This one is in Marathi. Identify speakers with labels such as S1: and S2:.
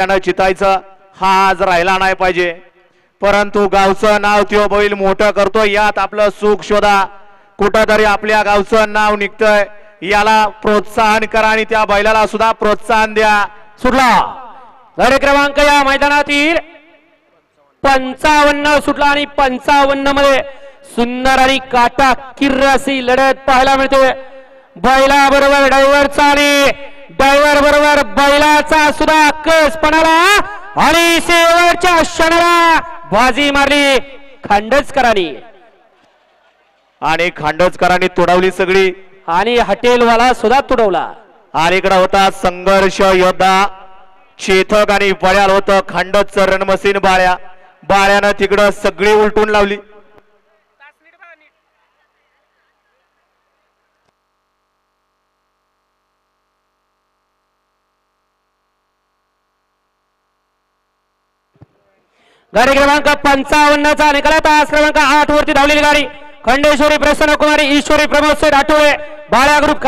S1: चितायचं हा आज राहिला नाही पाहिजे, परंतु गावचं नाव त्यो बैल मोठं करतो, यात आपलं सुख शोधा. कुठंतरी आपल्या गावचं नाव निघतंय, याला प्रोत्साहन करा आणि त्या बैलाला सुद्धा प्रोत्साहन द्या.
S2: सुटला गड क्रमांक या मैदानातील 55 सुटला आणि 55 मध्ये सुंदर आणि काटा किर्रसी लढत पाहायला मिळते. बैला बरोबर ड्रायव्हरचा आणि ड्रायव्हर बरोबर बैलाचा सुद्धा कस पणाला आणि शेवटच्या क्षणाला बाजी मारली खांडचकरांनी
S1: आणि खांडचकरांनी तोडवली सगळी
S2: आणि हॉटेलवाला सुद्धा तुडवला.
S1: आणि इकडे होता संघर्ष योद्धा चेतक आणि बळ्याल होतं खांडचचं रणमसीन बाळ्या. बाळ्यानं तिकडं सगळी उलटून लावली.
S2: गाडी क्रमांक 55 चा निकाल. तास क्रमांक 8 वरती धावलेली गाडी खंडेश्वरी प्रसन्न कुमारी ईश्वरी प्रमोद से राठोळे बाळ्या ग्रुप